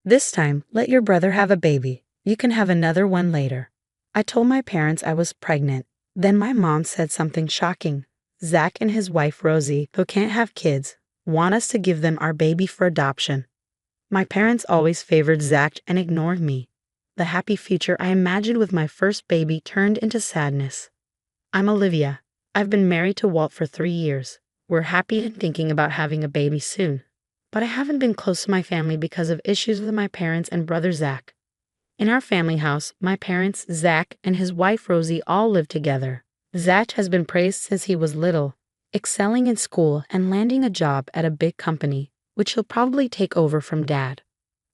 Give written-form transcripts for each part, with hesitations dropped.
This time, let your brother have a baby. You can have another one later. I told my parents I was pregnant. Then my mom said something shocking. Zach and his wife Rosie, who can't have kids, want us to give them our baby for adoption. My parents always favored Zach and ignored me. The happy future I imagined with my first baby turned into sadness. I'm Olivia. I've been married to Walt for 3 years. We're happy and thinking about having a baby soon. But I haven't been close to my family because of issues with my parents and brother Zach. In our family house, my parents, Zach, and his wife Rosie all live together. Zach has been praised since he was little, excelling in school and landing a job at a big company, which he'll probably take over from Dad.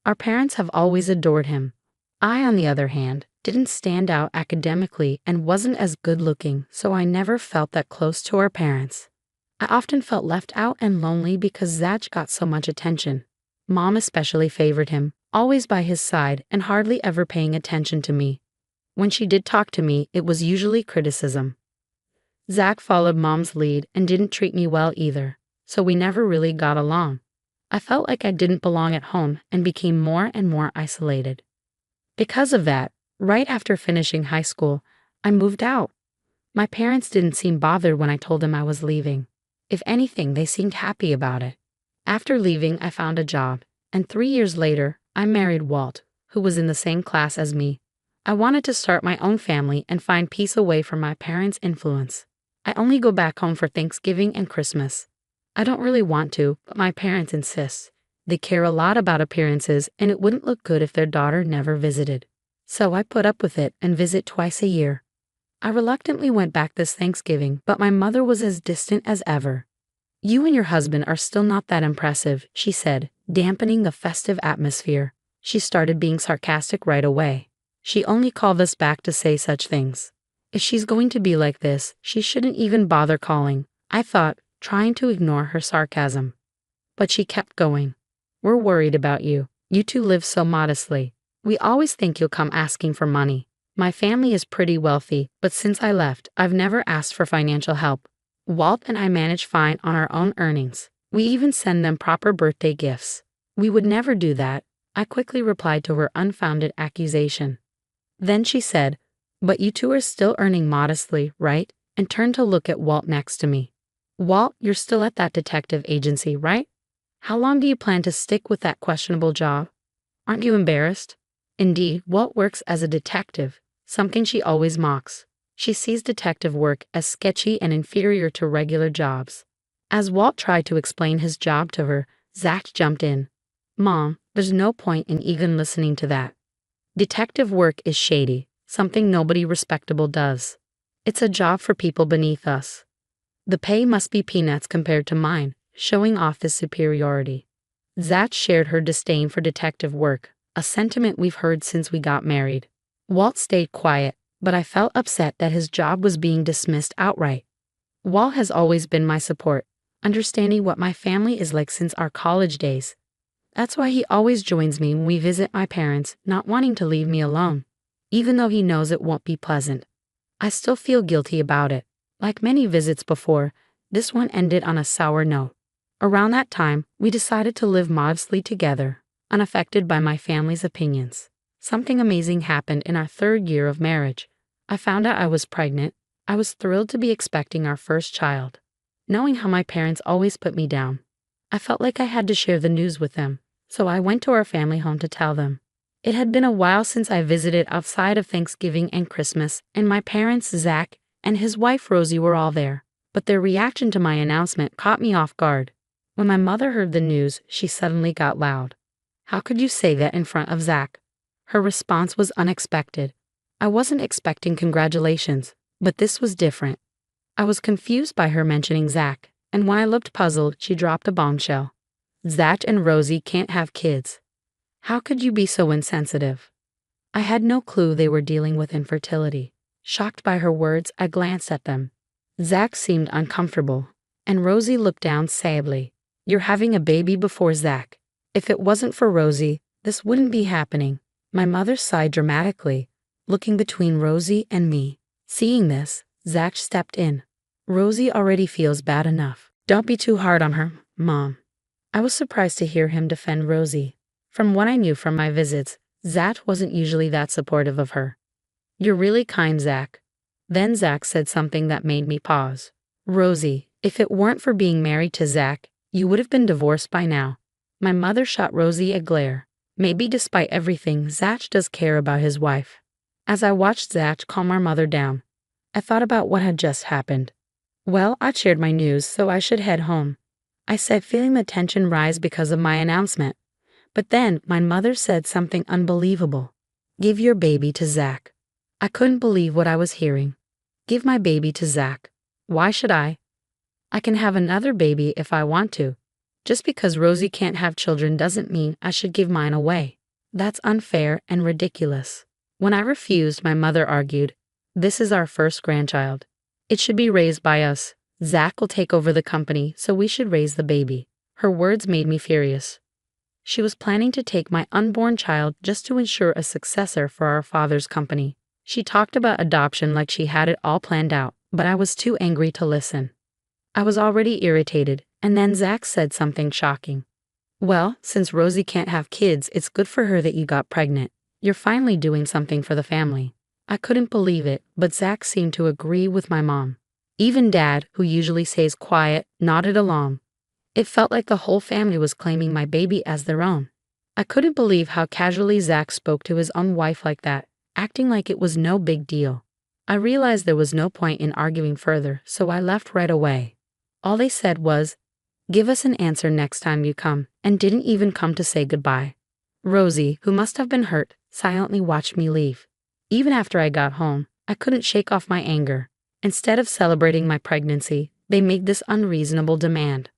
Our parents have always adored him. I, on the other hand, didn't stand out academically and wasn't as good-looking, so I never felt that close to our parents. I often felt left out and lonely because Zach got so much attention. Mom especially favored him, always by his side and hardly ever paying attention to me. When she did talk to me, it was usually criticism. Zach followed Mom's lead and didn't treat me well either, so we never really got along. I felt like I didn't belong at home and became more and more isolated. Because of that, right after finishing high school, I moved out. My parents didn't seem bothered when I told them I was leaving. If anything, they seemed happy about it. After leaving, I found a job, and 3 years later, I married Walt, who was in the same class as me. I wanted to start my own family and find peace away from my parents' influence. I only go back home for Thanksgiving and Christmas. I don't really want to, but my parents insist. They care a lot about appearances, and it wouldn't look good if their daughter never visited. So I put up with it and visit twice a year. I reluctantly went back this Thanksgiving, but my mother was as distant as ever. "You and your husband are still not that impressive," she said, dampening the festive atmosphere. She started being sarcastic right away. She only called us back to say such things. If she's going to be like this, she shouldn't even bother calling, I thought, trying to ignore her sarcasm. But she kept going. "We're worried about you. You two live so modestly. We always think you'll come asking for money. My family is pretty wealthy, but since I left, I've never asked for financial help. Walt and I manage fine on our own earnings. We even send them proper birthday gifts." "We would never do that," I quickly replied to her unfounded accusation. Then she said, "But you two are still earning modestly, right?" and turned to look at Walt next to me. "Walt, you're still at that detective agency, right? How long do you plan to stick with that questionable job? Aren't you embarrassed?" Indeed, Walt works as a detective, something she always mocks. She sees detective work as sketchy and inferior to regular jobs. As Walt tried to explain his job to her, Zach jumped in. "Mom, there's no point in even listening to that. Detective work is shady, something nobody respectable does. It's a job for people beneath us. The pay must be peanuts compared to mine," showing off his superiority. Zach shared her disdain for detective work, a sentiment we've heard since we got married. Walt stayed quiet, but I felt upset that his job was being dismissed outright. Walt has always been my support, understanding what my family is like since our college days. That's why he always joins me when we visit my parents, not wanting to leave me alone. Even though he knows it won't be pleasant, I still feel guilty about it. Like many visits before, this one ended on a sour note. Around that time, we decided to live modestly together, unaffected by my family's opinions. Something amazing happened in our 3rd year of marriage. I found out I was pregnant. I was thrilled to be expecting our first child. Knowing how my parents always put me down, I felt like I had to share the news with them, so I went to our family home to tell them. It had been a while since I visited outside of Thanksgiving and Christmas, and my parents, Zach, and his wife Rosie were all there, but their reaction to my announcement caught me off guard. When my mother heard the news, she suddenly got loud. "How could you say that in front of Zach?" Her response was unexpected. I wasn't expecting congratulations, but this was different. I was confused by her mentioning Zach, and when I looked puzzled, she dropped a bombshell. "Zach and Rosie can't have kids. How could you be so insensitive?" I had no clue they were dealing with infertility. Shocked by her words, I glanced at them. Zach seemed uncomfortable, and Rosie looked down sadly. "You're having a baby before Zach. If it wasn't for Rosie, this wouldn't be happening." My mother sighed dramatically, looking between Rosie and me. Seeing this, Zach stepped in. "Rosie already feels bad enough. Don't be too hard on her, Mom." I was surprised to hear him defend Rosie. From what I knew from my visits, Zach wasn't usually that supportive of her. "You're really kind, Zach." Then Zach said something that made me pause. "Rosie, if it weren't for being married to Zach, you would have been divorced by now." My mother shot Rosie a glare. Maybe despite everything, Zach does care about his wife. As I watched Zach calm our mother down, I thought about what had just happened. "Well, I shared my news, so I should head home," I said, feeling the tension rise because of my announcement. But then my mother said something unbelievable. "Give your baby to Zach." I couldn't believe what I was hearing. Give my baby to Zach. Why should I? I can have another baby if I want to. Just because Rosie can't have children doesn't mean I should give mine away. That's unfair and ridiculous. When I refused, my mother argued, "This is our first grandchild. It should be raised by us. Zach will take over the company, so we should raise the baby." Her words made me furious. She was planning to take my unborn child just to ensure a successor for our father's company. She talked about adoption like she had it all planned out, but I was too angry to listen. I was already irritated, and then Zach said something shocking. "Well, since Rosie can't have kids, it's good for her that you got pregnant. You're finally doing something for the family." I couldn't believe it, but Zach seemed to agree with my mom. Even Dad, who usually stays quiet, nodded along. It felt like the whole family was claiming my baby as their own. I couldn't believe how casually Zach spoke to his own wife like that, acting like it was no big deal. I realized there was no point in arguing further, so I left right away. All they said was, "Give us an answer next time you come," and didn't even come to say goodbye. Rosie, who must have been hurt, silently watched me leave. Even after I got home, I couldn't shake off my anger. Instead of celebrating my pregnancy, they made this unreasonable demand.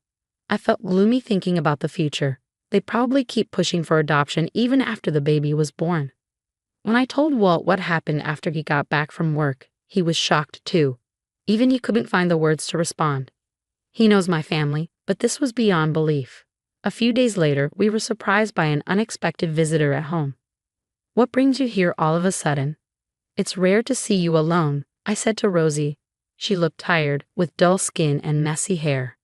I felt gloomy thinking about the future. They probably keep pushing for adoption even after the baby was born. When I told Walt what happened after he got back from work, he was shocked too. Even he couldn't find the words to respond. He knows my family, but this was beyond belief. A few days later, we were surprised by an unexpected visitor at home. "What brings you here all of a sudden?" "It's rare to see you alone," I said to Rosie. She looked tired, with dull skin and messy hair.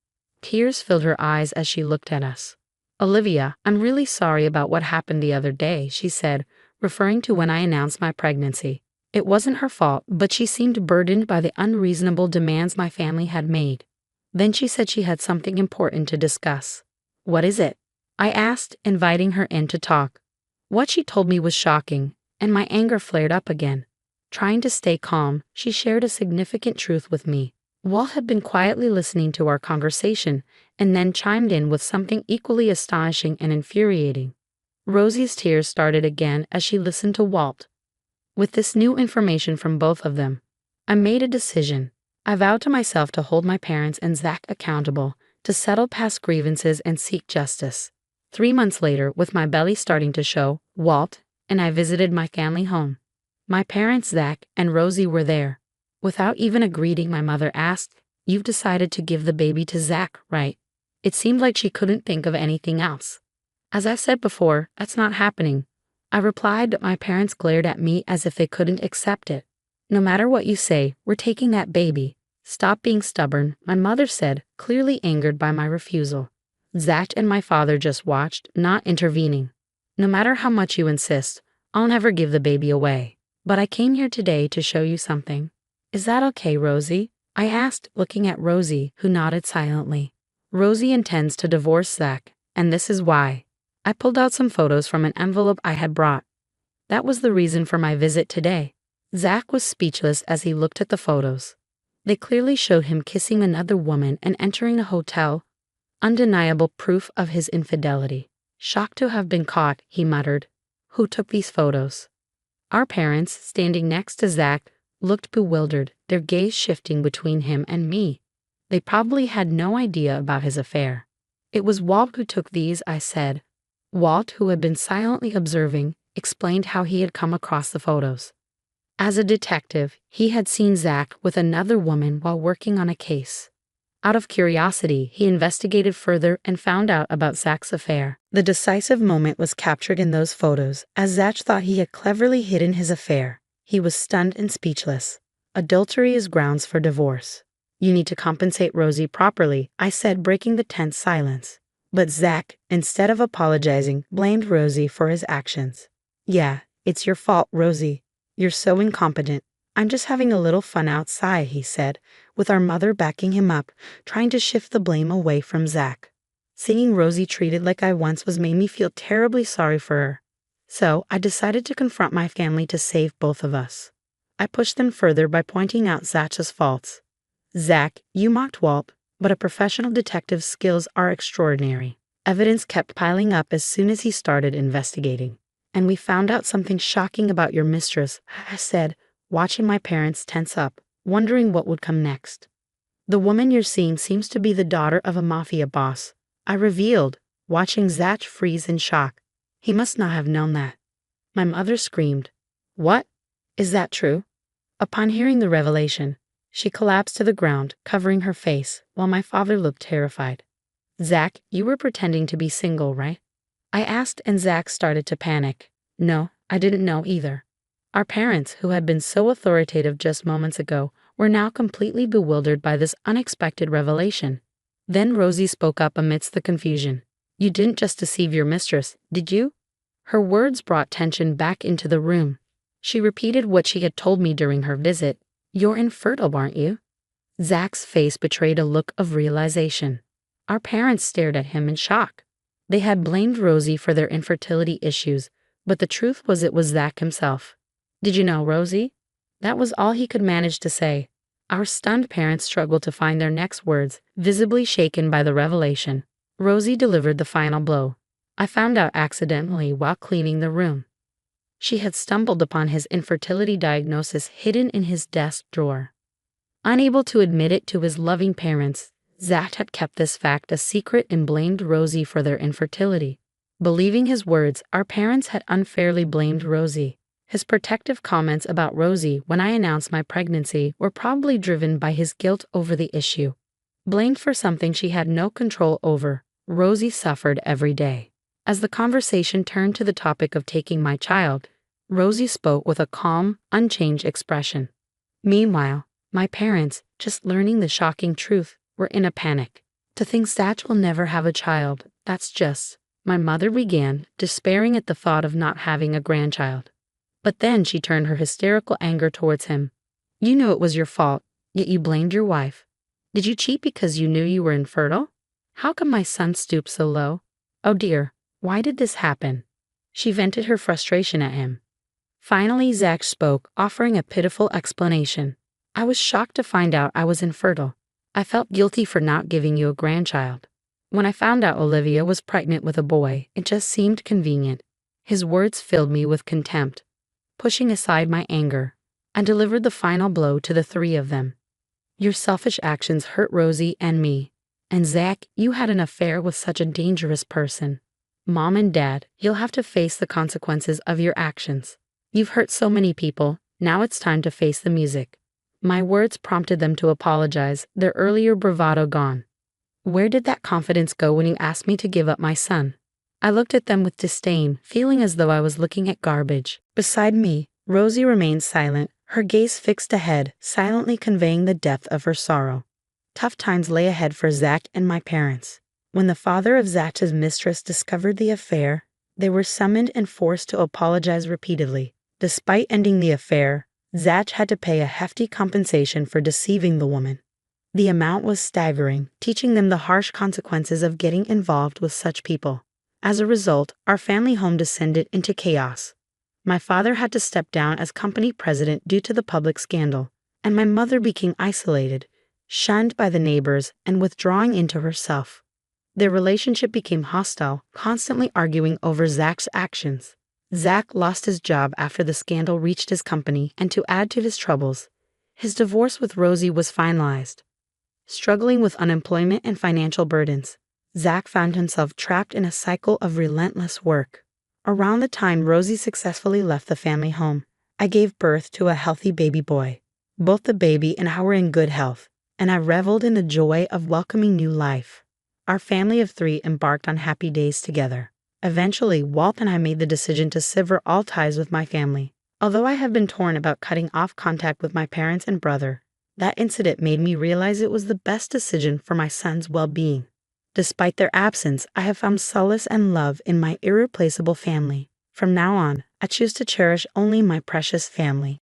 Tears filled her eyes as she looked at us. "Olivia, I'm really sorry about what happened the other day," she said, referring to when I announced my pregnancy. It wasn't her fault, but she seemed burdened by the unreasonable demands my family had made. Then she said she had something important to discuss. "What is it?" I asked, inviting her in to talk. What she told me was shocking, and my anger flared up again. Trying to stay calm, she shared a significant truth with me. Walt had been quietly listening to our conversation, and then chimed in with something equally astonishing and infuriating. Rosie's tears started again as she listened to Walt. With this new information from both of them, I made a decision. I vowed to myself to hold my parents and Zach accountable, to settle past grievances and seek justice. 3 months later, with my belly starting to show, Walt and I visited my family home. My parents, Zach and Rosie, were there. Without even a greeting, my mother asked, "You've decided to give the baby to Zach, right?" It seemed like she couldn't think of anything else. As I said before, that's not happening. I replied, but my parents glared at me as if they couldn't accept it. "No matter what you say, we're taking that baby. Stop being stubborn," my mother said, clearly angered by my refusal. Zach and my father just watched, not intervening. "No matter how much you insist, I'll never give the baby away. But I came here today to show you something." "Is that okay, Rosie?" I asked, looking at Rosie, who nodded silently. Rosie intends to divorce Zach, and this is why. I pulled out some photos from an envelope I had brought. That was the reason for my visit today. Zach was speechless as he looked at the photos. They clearly showed him kissing another woman and entering a hotel. Undeniable proof of his infidelity. "Shocked to have been caught," he muttered. "Who took these photos?" Our parents, standing next to Zach, looked bewildered, their gaze shifting between him and me. They probably had no idea about his affair. "It was Walt who took these," I said. Walt, who had been silently observing, explained how he had come across the photos. As a detective, he had seen Zach with another woman while working on a case. Out of curiosity, he investigated further and found out about Zach's affair. The decisive moment was captured in those photos, as Zach thought he had cleverly hidden his affair. He was stunned and speechless. "Adultery is grounds for divorce. You need to compensate Rosie properly," I said, breaking the tense silence. But Zach, instead of apologizing, blamed Rosie for his actions. "Yeah, it's your fault, Rosie. You're so incompetent. I'm just having a little fun outside," he said, with our mother backing him up, trying to shift the blame away from Zach. Seeing Rosie treated like I once was made me feel terribly sorry for her. So I decided to confront my family to save both of us. I pushed them further by pointing out Zach's faults. "Zach, you mocked Walt, but a professional detective's skills are extraordinary. Evidence kept piling up as soon as he started investigating. And we found out something shocking about your mistress," I said, watching my parents tense up, wondering what would come next. "The woman you're seeing seems to be the daughter of a mafia boss," I revealed, watching Zach freeze in shock. He must not have known that. My mother screamed, "What? Is that true?" Upon hearing the revelation, she collapsed to the ground, covering her face, while my father looked terrified. "Zach, you were pretending to be single, right?" I asked, and Zach started to panic. "No, I didn't know either." Our parents, who had been so authoritative just moments ago, were now completely bewildered by this unexpected revelation. Then Rosie spoke up amidst the confusion. "You didn't just deceive your mistress, did you?" Her words brought tension back into the room. She repeated what she had told me during her visit. "You're infertile, aren't you?" Zach's face betrayed a look of realization. Our parents stared at him in shock. They had blamed Rosie for their infertility issues, but the truth was it was Zach himself. "Did you know, Rosie?" That was all he could manage to say. Our stunned parents struggled to find their next words, visibly shaken by the revelation. Rosie delivered the final blow. I found out accidentally while cleaning the room. She had stumbled upon his infertility diagnosis hidden in his desk drawer. Unable to admit it to his loving parents, Zach had kept this fact a secret and blamed Rosie for their infertility. Believing his words, our parents had unfairly blamed Rosie. His protective comments about Rosie when I announced my pregnancy were probably driven by his guilt over the issue. Blamed for something she had no control over, Rosie suffered every day. As the conversation turned to the topic of taking my child, Rosie spoke with a calm, unchanged expression. Meanwhile, my parents, just learning the shocking truth, were in a panic. "To think Zach will never have a child, that's just," my mother began, despairing at the thought of not having a grandchild. But then she turned her hysterical anger towards him. "You knew it was your fault, yet you blamed your wife. Did you cheat because you knew you were infertile? How come my son stooped so low? Oh dear, why did this happen?" She vented her frustration at him. Finally, Zach spoke, offering a pitiful explanation. "I was shocked to find out I was infertile. I felt guilty for not giving you a grandchild. When I found out Olivia was pregnant with a boy, it just seemed convenient." His words filled me with contempt. Pushing aside my anger, I delivered the final blow to the three of them. "Your selfish actions hurt Rosie and me. And Zach, you had an affair with such a dangerous person. Mom and Dad, you'll have to face the consequences of your actions. You've hurt so many people, now it's time to face the music." My words prompted them to apologize, their earlier bravado gone. "Where did that confidence go when you asked me to give up my son?" I looked at them with disdain, feeling as though I was looking at garbage. Beside me, Rosie remained silent, her gaze fixed ahead, silently conveying the depth of her sorrow. Tough times lay ahead for Zach and my parents. When the father of Zach's mistress discovered the affair, they were summoned and forced to apologize repeatedly. Despite ending the affair, Zach had to pay a hefty compensation for deceiving the woman. The amount was staggering, teaching them the harsh consequences of getting involved with such people. As a result, our family home descended into chaos. My father had to step down as company president due to the public scandal, and my mother became isolated, shunned by the neighbors, and withdrawing into herself. Their relationship became hostile, constantly arguing over Zach's actions. Zach lost his job after the scandal reached his company, and to add to his troubles, his divorce with Rosie was finalized. Struggling with unemployment and financial burdens, Zach found himself trapped in a cycle of relentless work. Around the time Rosie successfully left the family home, I gave birth to a healthy baby boy. Both the baby and I were in good health, and I reveled in the joy of welcoming new life. Our family of three embarked on happy days together. Eventually, Walt and I made the decision to sever all ties with my family. Although I have been torn about cutting off contact with my parents and brother, that incident made me realize it was the best decision for my son's well-being. Despite their absence, I have found solace and love in my irreplaceable family. From now on, I choose to cherish only my precious family.